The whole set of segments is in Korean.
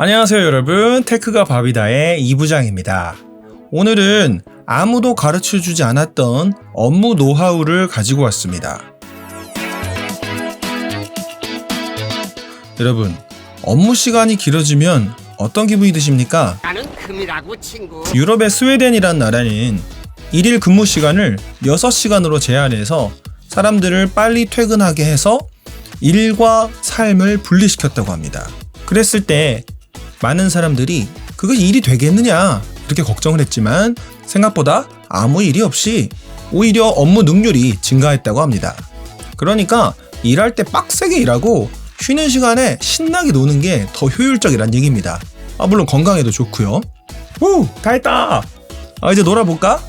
안녕하세요 여러분, 테크가 밥이다의 이부장입니다. 오늘은 아무도 가르쳐주지 않았던 업무 노하우를 가지고 왔습니다. 여러분, 업무 시간이 길어지면 어떤 기분이 드십니까? 나는 금이라고 친구. 유럽의 스웨덴이란 나라는 일일 근무 시간을 6시간으로 제한해서 사람들을 빨리 퇴근하게 해서 일과 삶을 분리시켰다고 합니다. 그랬을 때 많은 사람들이 그것이 일이 되겠느냐 이렇게 걱정을 했지만 생각보다 아무 일이 없이 오히려 업무 능률이 증가했다고 합니다. 그러니까 일할 때 빡세게 일하고 쉬는 시간에 신나게 노는 게 더 효율적이란 얘기입니다. 물론 건강에도 좋고요. 다 했다! 이제 놀아볼까?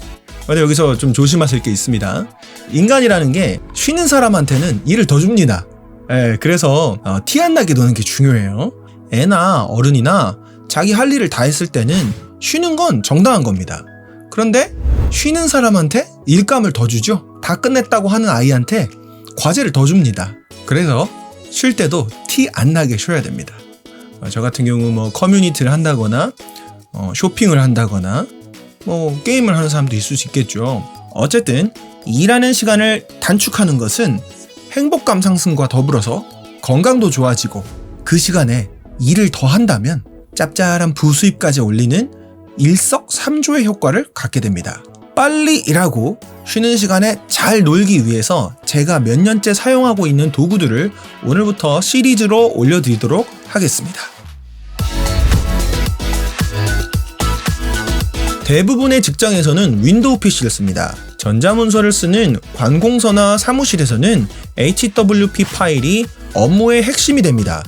근데 여기서 좀 조심하실 게 있습니다. 인간이라는 게 쉬는 사람한테는 일을 더 줍니다. 그래서 티 안 나게 노는 게 중요해요. 애나 어른이나 자기 할 일을 다 했을 때는 쉬는 건 정당한 겁니다. 그런데 쉬는 사람한테 일감을 더 주죠. 다 끝냈다고 하는 아이한테 과제를 더 줍니다. 그래서 쉴 때도 티 안 나게 쉬어야 됩니다. 저 같은 경우 커뮤니티를 한다거나 쇼핑을 한다거나 게임을 하는 사람도 있을 수 있겠죠. 어쨌든 일하는 시간을 단축하는 것은 행복감 상승과 더불어서 건강도 좋아지고 그 시간에 일을 더 한다면 짭짤한 부수입까지 올리는 일석삼조의 효과를 갖게 됩니다. 빨리 일하고 쉬는 시간에 잘 놀기 위해서 제가 몇 년째 사용하고 있는 도구들을 오늘부터 시리즈로 올려드리도록 하겠습니다. 대부분의 직장에서는 윈도우 PC를 씁니다. 전자문서를 쓰는 관공서나 사무실에서는 HWP 파일이 업무의 핵심이 됩니다.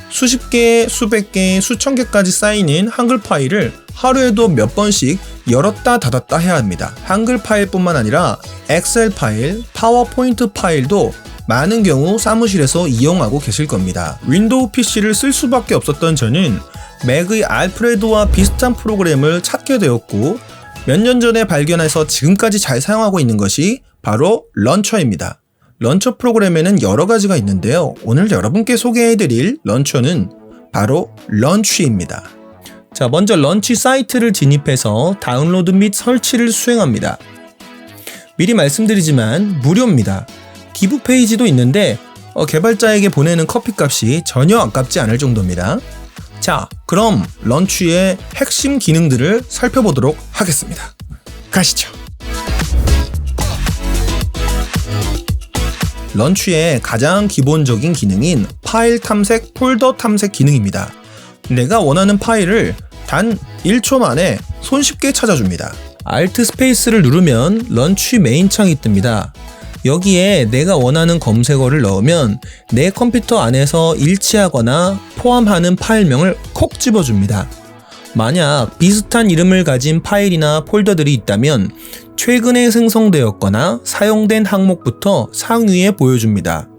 수십 개, 수백 개, 수천 개까지 쌓이는 한글 파일을 하루에도 몇 번씩 열었다 닫았다 해야 합니다. 한글 파일뿐만 아니라 엑셀 파일, 파워포인트 파일도 많은 경우 사무실에서 이용하고 계실 겁니다. 윈도우 PC를 쓸 수밖에 없었던 저는 맥의 알프레도와 비슷한 프로그램을 찾게 되었고 몇 년 전에 발견해서 지금까지 잘 사용하고 있는 것이 바로 런처입니다. 런처 프로그램에는 여러 가지가 있는데요. 오늘 여러분께 소개해드릴 런처는 바로 런취입니다. 자, 먼저 런취 사이트를 진입해서 다운로드 및 설치를 수행합니다. 미리 말씀드리지만 무료입니다. 기부 페이지도 있는데 개발자에게 보내는 커피값이 전혀 아깝지 않을 정도입니다. 자, 그럼 런취의 핵심 기능들을 살펴보도록 하겠습니다. 가시죠. 런취의 가장 기본적인 기능인 파일 탐색, 폴더 탐색 기능입니다. 내가 원하는 파일을 단 1초 만에 손쉽게 찾아줍니다. Alt 스페이스를 누르면 런취 메인 창이 뜹니다. 여기에 내가 원하는 검색어를 넣으면 내 컴퓨터 안에서 일치하거나 포함하는 파일명을 콕 집어줍니다. 만약 비슷한 이름을 가진 파일이나 폴더들이 있다면 최근에 생성되었거나 사용된 항목부터 상위에 보여줍니다.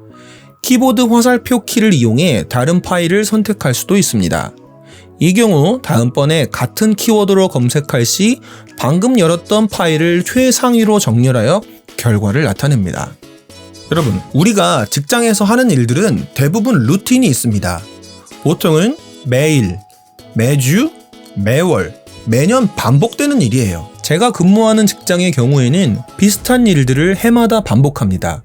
키보드 화살표 키를 이용해 다른 파일을 선택할 수도 있습니다. 이 경우 다음번에 같은 키워드로 검색할 시 방금 열었던 파일을 최상위로 정렬하여 결과를 나타냅니다. 여러분, 우리가 직장에서 하는 일들은 대부분 루틴이 있습니다. 보통은 매일, 매주, 매월, 매년 반복되는 일이에요. 제가 근무하는 직장의 경우에는 비슷한 일들을 해마다 반복합니다.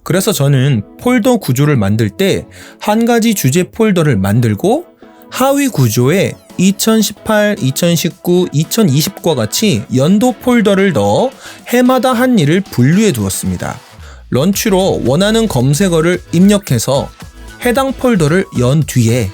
그래서 저는 폴더 구조를 만들 때 한 가지 주제 폴더를 만들고 하위 구조에 2018, 2019, 2020과 같이 연도 폴더를 넣어 해마다 한 일을 분류해 두었습니다. 런취로 원하는 검색어를 입력해서 해당 폴더를 연 뒤에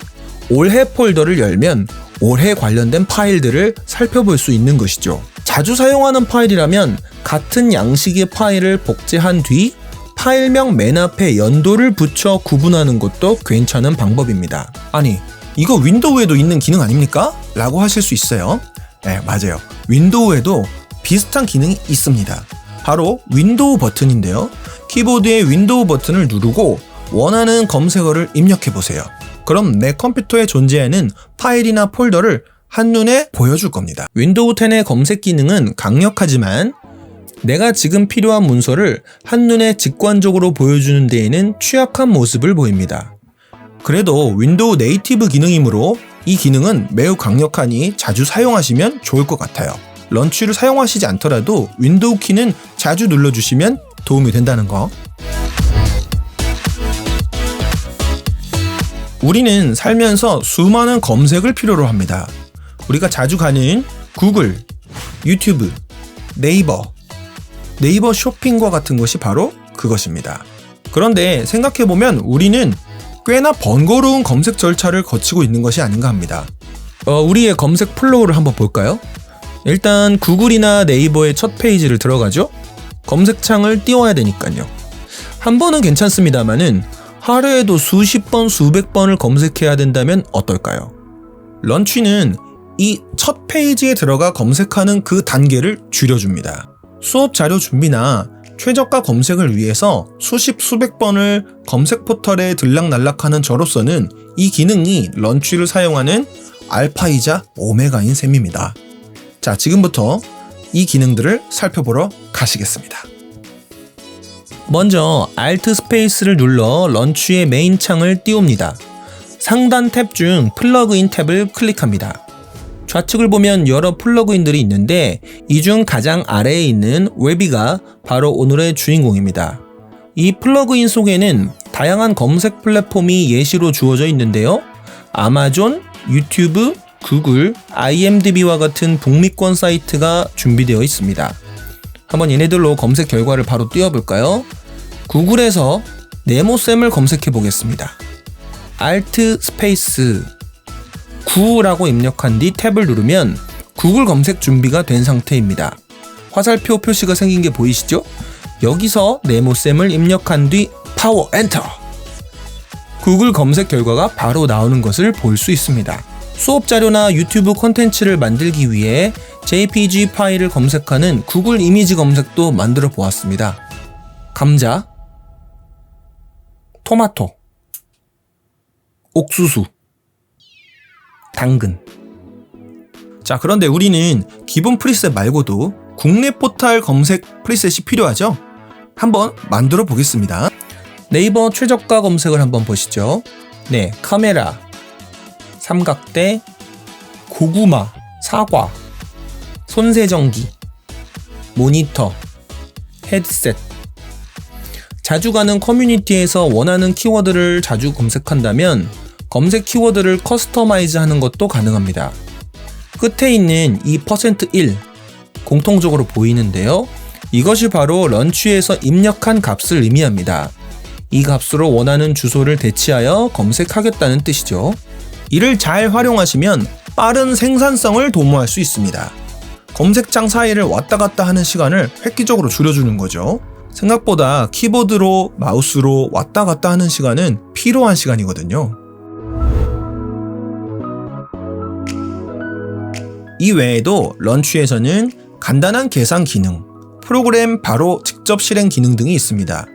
올해 폴더를 열면 올해 관련된 파일들을 살펴볼 수 있는 것이죠. 자주 사용하는 파일이라면 같은 양식의 파일을 복제한 뒤 파일명 맨 앞에 연도를 붙여 구분하는 것도 괜찮은 방법입니다. 아니, 이거 윈도우에도 있는 기능 아닙니까? 라고 하실 수 있어요. 네, 맞아요. 윈도우에도 비슷한 기능이 있습니다. 바로 윈도우 버튼인데요. 키보드에 윈도우 버튼을 누르고 원하는 검색어를 입력해보세요. 그럼 내 컴퓨터에 존재하는 파일이나 폴더를 한눈에 보여줄 겁니다. 윈도우 10의 검색 기능은 강력하지만 내가 지금 필요한 문서를 한눈에 직관적으로 보여주는 데에는 취약한 모습을 보입니다. 그래도 윈도우 네이티브 기능이므로 이 기능은 매우 강력하니 자주 사용하시면 좋을 것 같아요. 런치를 사용하시지 않더라도 윈도우 키는 자주 눌러주시면 도움이 된다는 거. 우리는 살면서 수많은 검색을 필요로 합니다. 우리가 자주 가는 구글, 유튜브, 네이버 쇼핑과 같은 것이 바로 그것입니다. 그런데 생각해보면 우리는 꽤나 번거로운 검색 절차를 거치고 있는 것이 아닌가 합니다. 우리의 검색 플로우를 한번 볼까요? 일단 구글이나 네이버의 첫 페이지를 들어가죠? 검색창을 띄워야 되니까요. 한 번은 괜찮습니다만은 하루에도 수십 번, 수백 번을 검색해야 된다면 어떨까요? 런치는 이 첫 페이지에 들어가 검색하는 그 단계를 줄여줍니다. 수업 자료 준비나 최저가 검색을 위해서 수십 수백 번을 검색 포털에 들락날락하는 저로서는 이 기능이 런치를 사용하는 알파이자 오메가인 셈입니다. 자, 지금부터 이 기능들을 살펴보러 가시겠습니다. 먼저 Alt 스페이스를 눌러 런치의 메인 창을 띄웁니다. 상단 탭 중 플러그인 탭을 클릭합니다. 좌측을 보면 여러 플러그인들이 있는데 이 중 가장 아래에 있는 웨비가 바로 오늘의 주인공입니다. 이 플러그인 속에는 다양한 검색 플랫폼이 예시로 주어져 있는데요. 아마존, 유튜브, 구글, IMDb와 같은 북미권 사이트가 준비되어 있습니다. 한번 얘네들로 검색 결과를 바로 띄워볼까요? 구글에서 네모쌤을 검색해 보겠습니다. Alt 스페이스 9라고 입력한 뒤 탭을 누르면 구글 검색 준비가 된 상태입니다. 화살표 표시가 생긴 게 보이시죠? 여기서 네모쌤을 입력한 뒤 파워 엔터! 구글 검색 결과가 바로 나오는 것을 볼 수 있습니다. 수업 자료나 유튜브 콘텐츠를 만들기 위해 JPG 파일을 검색하는 구글 이미지 검색도 만들어 보았습니다. 감자, 토마토, 옥수수, 당근. 자, 그런데 우리는 기본 프리셋 말고도 국내 포털 검색 프리셋이 필요하죠? 한번 만들어 보겠습니다. 네이버 최저가 검색을 한번 보시죠. 네, 카메라, 삼각대, 고구마, 사과, 손세정기, 모니터, 헤드셋. 자주 가는 커뮤니티에서 원하는 키워드를 자주 검색한다면 검색 키워드를 커스터마이즈 하는 것도 가능합니다. 끝에 있는 이 %1 공통적으로 보이는데요. 이것이 바로 런치에서 입력한 값을 의미합니다. 이 값으로 원하는 주소를 대체하여 검색하겠다는 뜻이죠. 이를 잘 활용하시면 빠른 생산성을 도모할 수 있습니다. 검색창 사이를 왔다 갔다 하는 시간을 획기적으로 줄여주는 거죠. 생각보다 키보드로 마우스로 왔다 갔다 하는 시간은 필요한 시간이거든요. 이 외에도 런치에서는 간단한 계산 기능, 프로그램 바로 직접 실행 기능 등이 있습니다.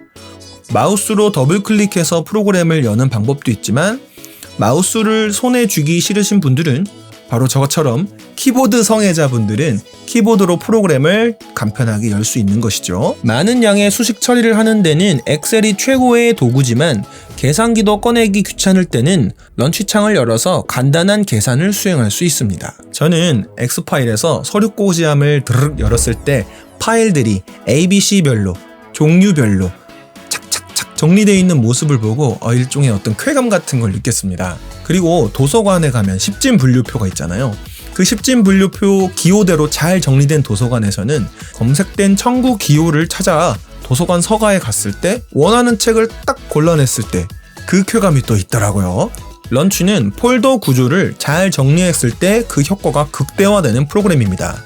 마우스로 더블 클릭해서 프로그램을 여는 방법도 있지만 마우스를 손에 쥐기 싫으신 분들은 바로 저처럼 키보드 성애자분들은 키보드로 프로그램을 간편하게 열 수 있는 것이죠. 많은 양의 수식 처리를 하는 데는 엑셀이 최고의 도구지만 계산기도 꺼내기 귀찮을 때는 런치 창을 열어서 간단한 계산을 수행할 수 있습니다. 저는 X파일에서 서류 꼬지함을 드르륵 열었을 때 파일들이 ABC별로, 종류별로 착착착 정리되어 있는 모습을 보고 일종의 어떤 쾌감 같은 걸 느꼈습니다. 그리고 도서관에 가면 10진 분류표가 있잖아요. 그 10진 분류표 기호대로 잘 정리된 도서관에서는 검색된 청구 기호를 찾아 도서관 서가에 갔을 때 원하는 책을 딱 골라냈을 때 그 쾌감이 또 있더라고요. 런치는 폴더 구조를 잘 정리했을 때 그 효과가 극대화되는 프로그램입니다.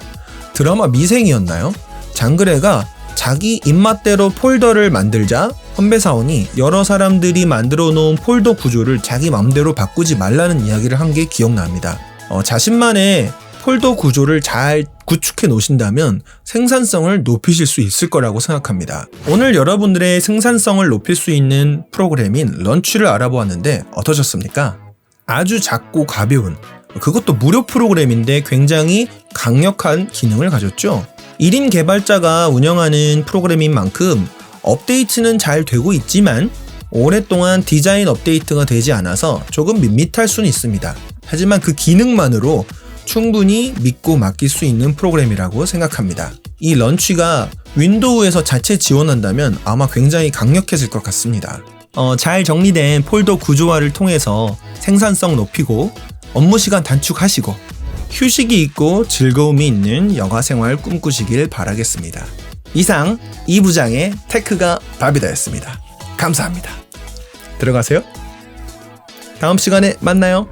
드라마 미생이었나요? 장그래가 자기 입맛대로 폴더를 만들자 선배사원이 여러 사람들이 만들어 놓은 폴더 구조를 자기 맘대로 바꾸지 말라는 이야기를 한 게 기억납니다. 자신만의 폴더 구조를 잘 구축해 놓으신다면 생산성을 높이실 수 있을 거라고 생각합니다. 오늘 여러분들의 생산성을 높일 수 있는 프로그램인 런치를 알아보았는데 어떠셨습니까? 아주 작고 가벼운, 그것도 무료 프로그램인데 굉장히 강력한 기능을 가졌죠. 1인 개발자가 운영하는 프로그램인 만큼 업데이트는 잘 되고 있지만 오랫동안 디자인 업데이트가 되지 않아서 조금 밋밋할 수는 있습니다. 하지만 그 기능만으로 충분히 믿고 맡길 수 있는 프로그램이라고 생각합니다. 이 런치가 윈도우에서 자체 지원한다면 아마 굉장히 강력해질 것 같습니다. 잘 정리된 폴더 구조화를 통해서 생산성 높이고 업무 시간 단축하시고 휴식이 있고 즐거움이 있는 여가 생활 꿈꾸시길 바라겠습니다. 이상 이 부장의 테크가 바비다였습니다. 감사합니다. 들어가세요. 다음 시간에 만나요.